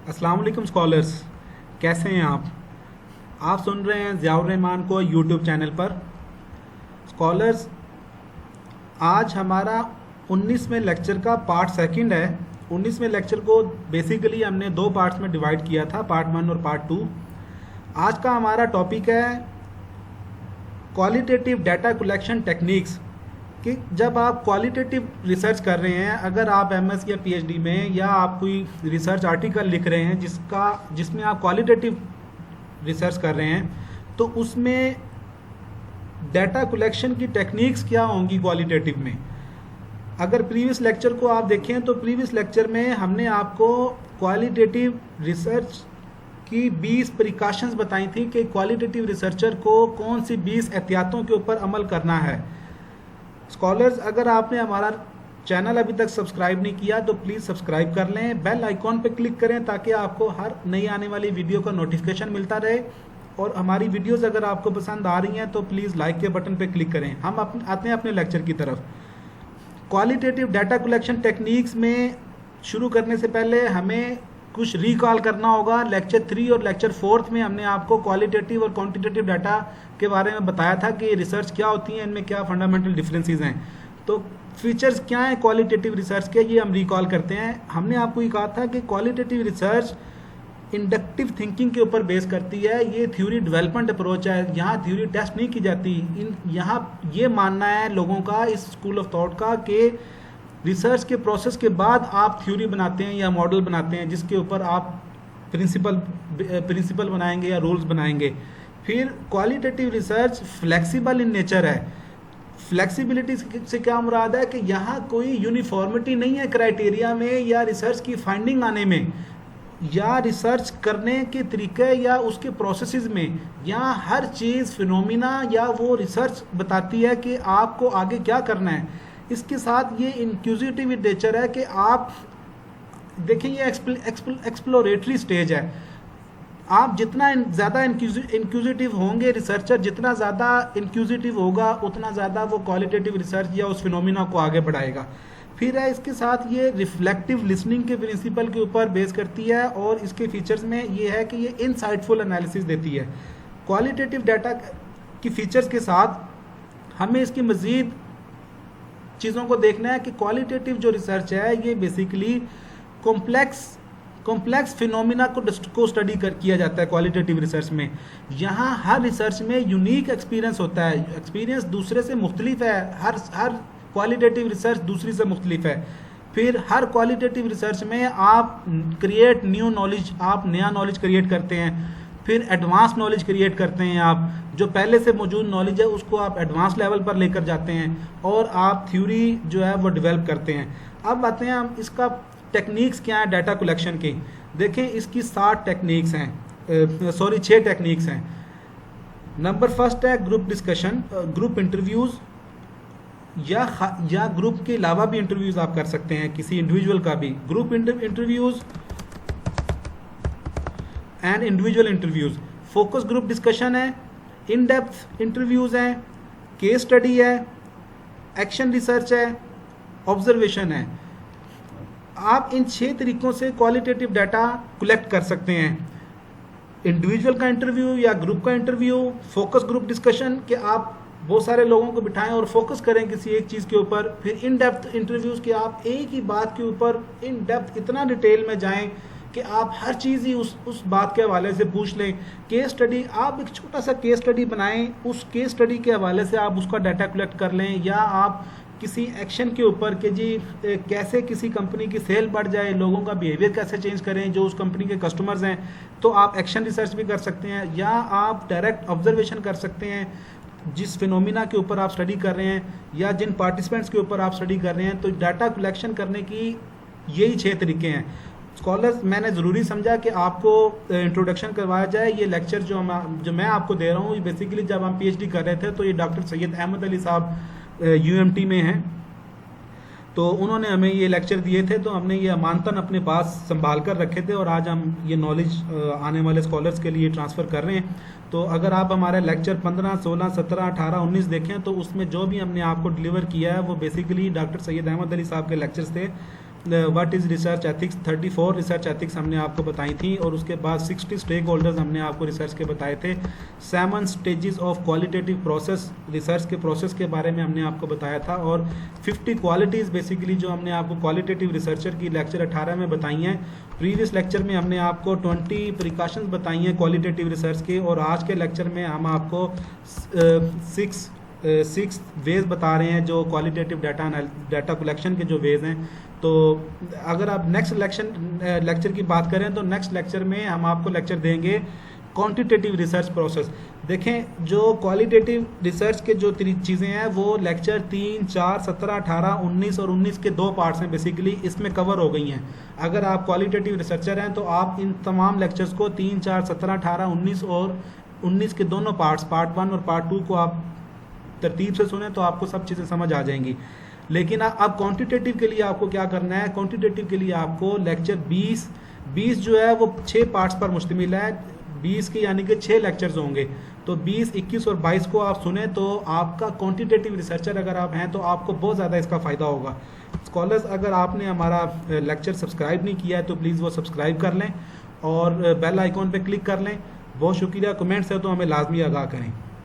अस्सलाम वालेकुम स्कॉलर्स, कैसे हैं आप सुन रहे हैं ज़ियाउर रहमान को यूट्यूब चैनल पर। स्कॉलर्स, आज हमारा 19वें लेक्चर का पार्ट सेकंड है। 19वें लेक्चर को बेसिकली हमने दो पार्ट्स में डिवाइड किया था, पार्ट 1 और पार्ट 2। आज का हमारा टॉपिक है क्वालिटेटिव डाटा कलेक्शन टेक्निक्स। कि जब आप क्वालिटेटिव रिसर्च कर रहे हैं, अगर आप एमएस या पीएचडी में या आप कोई रिसर्च आर्टिकल लिख रहे हैं जिसमें आप क्वालिटेटिव रिसर्च कर रहे हैं, तो उसमें डाटा कलेक्शन की टेक्निक्स क्या होंगी क्वालिटेटिव में। अगर प्रीवियस लेक्चर को आप देखें तो प्रीवियस लेक्चर में हमने आपको क्वालिटेटिव रिसर्च की 20 प्रिकॉशंस बताई थी कि क्वालिटेटिव रिसर्चर को कौन सी 20 एहतियातों के ऊपर अमल करना है। स्कॉलर्स, अगर आपने हमारा चैनल अभी तक सब्सक्राइब नहीं किया तो प्लीज़ सब्सक्राइब कर लें, बेल आइकॉन पर क्लिक करें ताकि आपको हर नई आने वाली वीडियो का नोटिफिकेशन मिलता रहे। और हमारी वीडियोस अगर आपको पसंद आ रही हैं तो प्लीज़ लाइक के बटन पर क्लिक करें। हम आते हैं अपने लेक्चर की तरफ। क्वालिटेटिव डाटा कलेक्शन टेक्निक्स में शुरू करने से पहले हमें कुछ रिकॉल करना होगा। लेक्चर 3 और लेक्चर 4 में हमने आपको क्वालिटेटिव और क्वांटिटेटिव डाटा के बारे में बताया था कि रिसर्च क्या होती है, इनमें क्या फंडामेंटल डिफरेंसेस हैं। तो फीचर्स क्या हैं क्वालिटेटिव रिसर्च के, ये हम रिकॉल करते हैं। हमने आपको ये कहा था कि क्वालिटेटिव रिसर्च इंडक्टिव थिंकिंग के ऊपर बेस करती है। ये थ्योरी डेवलपमेंट अप्रोच है, यहाँ थ्योरी टेस्ट नहीं की जाती। यहाँ ये मानना है लोगों का, इस स्कूल ऑफ थॉट का, कि रिसर्च के प्रोसेस के बाद आप थ्योरी बनाते हैं या मॉडल बनाते हैं जिसके ऊपर आप प्रिंसिपल बनाएंगे या रूल्स बनाएंगे। फिर qualitative research flexible in nature है। फ्लेक्सिबिलिटी से क्या मुराद है कि यहाँ कोई यूनिफॉर्मिटी नहीं है क्राइटेरिया में या रिसर्च की फाइंडिंग आने में या रिसर्च करने के तरीके या उसके प्रोसेसेस में। यहाँ हर चीज़ फिनोमिना या वो रिसर्च बताती है कि आपको आगे क्या करना है। इसके साथ ये इंक्यूजिटिव नेचर है कि आप देखें, ये एक्सप्लोरेटरी स्टेज है। आप जितना ज़्यादा इंक्यूजिटिव होंगे, रिसर्चर जितना ज़्यादा इंक्यूजिटिव होगा उतना ज़्यादा वो क्वालिटेटिव रिसर्च या उस फिनोमिना को आगे बढ़ाएगा। फिर है इसके साथ ये रिफ्लेक्टिव लिसनिंग के प्रिंसिपल के ऊपर बेस करती है और इसके फीचर्स में ये है कि ये इनसाइटफुल एनालिसिस देती है। क्वालिटेटिव डाटा की फीचर्स के साथ हमें इसकी मज़ीद चीज़ों को देखना है कि क्वालिटेटिव जो रिसर्च है ये बेसिकली कॉम्प्लेक्स फिनोमिना को स्टडी किया जाता है क्वालिटेटिव रिसर्च में। यहाँ हर रिसर्च में यूनिक एक्सपीरियंस होता है, एक्सपीरियंस दूसरे से मुख्तलिफ है। हर क्वालिटेटिव रिसर्च दूसरी से मुख्तलिफ है। फिर हर क्वालिटेटिव रिसर्च में आप क्रिएट न्यू नॉलेज, आप नया नॉलेज क्रिएट करते हैं। फिर एडवांस नॉलेज क्रिएट करते हैं, आप जो पहले से मौजूद नॉलेज है उसको आप एडवांस लेवल पर लेकर जाते हैं और आप थ्योरी जो है वो डेवलप करते हैं। अब आते हैं हम इसका टेक्निक्स क्या है डाटा कलेक्शन की। देखें, इसकी 7 टेक्निक्स हैं, 6 टेक्निक्स हैं। नंबर फर्स्ट है ग्रुप डिस्कशन, ग्रुप इंटरव्यूज़ या ग्रुप के अलावा भी इंटरव्यूज़ आप कर सकते हैं, किसी इंडिविजुअल का भी। Group interviews and individual interviews. Focus group discussion है, इन डेप्थ इंटरव्यूज़ हैं, केस स्टडी है, एक्शन रिसर्च है, ऑब्जर्वेशन है। आप इन 6 तरीक़ों से क्वालिटेटिव डाटा कलेक्ट कर सकते हैं। इंडिविजुअल का इंटरव्यू या ग्रुप का इंटरव्यू, फोकस ग्रुप डिस्कशन कि आप बहुत सारे लोगों को बिठाएं और फोकस करें किसी एक चीज़ के ऊपर। फिर इन डेप्थ इंटरव्यूज़ कि आप एक ही बात के ऊपर इन डेप्थ इतना डिटेल में जाएं कि आप हर चीज़ ही उस बात के हवाले से पूछ लें। केस स्टडी, आप एक छोटा सा केस स्टडी बनाएं, उस केस स्टडी के हवाले से आप उसका डाटा कलेक्ट कर लें। या आप किसी एक्शन के ऊपर कि जी कैसे किसी कंपनी की सेल बढ़ जाए, लोगों का बिहेवियर कैसे चेंज करें जो उस कंपनी के कस्टमर्स हैं, तो आप एक्शन रिसर्च भी कर सकते हैं। या आप डायरेक्ट ऑब्जर्वेशन कर सकते हैं, जिस फिनोमिना के ऊपर आप स्टडी कर रहे हैं या जिन पार्टिसिपेंट्स के ऊपर आप स्टडी कर रहे हैं। तो डाटा कलेक्शन करने की यही 6 तरीके हैं। स्कॉलर्स, मैंने ज़रूरी समझा कि आपको इंट्रोडक्शन करवाया जाए। ये लेक्चर जो मैं आपको दे रहा हूँ, बेसिकली जब हम पीएचडी कर रहे थे तो ये डॉक्टर सैयद अहमद अली साहब यूएमटी में हैं, तो उन्होंने हमें ये लेक्चर दिए थे, तो हमने ये अमानतन अपने पास संभाल कर रखे थे और आज हम ये नॉलेज आने वाले स्कॉलर्स के लिए ट्रांसफ़र कर रहे हैं। तो अगर आप हमारे लेक्चर 15, 16, 17, 18, 19 देखें तो उसमें जो भी हमने आपको डिलीवर किया है वो बेसिकली डॉक्टर सैयद अहमद अली साहब के लेक्चर्स थे। What is research ethics, 34 research ethics हमने आपको बताई थी, और उसके बाद 60 स्टेक होल्डर्स हमने आपको रिसर्च के बताए थे। 7 stages of qualitative process, research के प्रोसेस के बारे में हमने आपको बताया था, और 50 क्वालिटीज़ बेसिकली जो हमने आपको क्वालिटेटिव रिसर्चर की लेक्चर 18 में बताई हैं। प्रीवियस लेक्चर में हमने आपको 20 प्रिकॉशंस बताई हैं क्वालिटेटिव रिसर्च के, और आज के लेक्चर में हम आपको 6 वेज बता रहे हैं जो क्वालिटेटिव डाटा कलेक्शन के जो वेज हैं। तो अगर आप नेक्स्ट लेक्चर की बात करें तो नेक्स्ट लेक्चर में हम आपको लेक्चर देंगे क्वांटिटेटिव रिसर्च प्रोसेस। देखें जो क्वालिटेटिव रिसर्च के जो चीज़ें हैं वो लेक्चर 3, 4, 17, 18, 19 और 19 के 2 पार्ट्स हैं बेसिकली, इसमें कवर हो गई हैं। अगर आप क्वालिटेटिव रिसर्चर हैं तो आप इन तमाम लेक्चर्स को 3, 4, 17, 18, 19 और 19 के दोनों पार्ट्स, पार्ट 1 और पार्ट 2 को आप तरतीब से सुने तो आपको सब चीज़ें समझ आ जाएंगी। लेकिन अब क्वांटिटेटिव के लिए आपको क्या करना है, क्वांटिटेटिव के लिए आपको लेक्चर 20 जो है वो 6 पार्ट्स पर मुश्तमिल है, 20 के यानी कि 6 लेक्चर्स होंगे। तो 20, 21 और 22 को आप सुने तो आपका क्वांटिटेटिव रिसर्चर अगर आप हैं तो आपको बहुत ज़्यादा इसका फ़ायदा होगा। स्कॉलर्स, अगर आपने हमारा लेक्चर सब्सक्राइब नहीं किया है तो प्लीज़ वो सब्सक्राइब कर लें और बेल आइकॉन पे क्लिक कर लें। बहुत शुक्रिया। कमेंट्स है तो हमें लाजमी आगाह करें।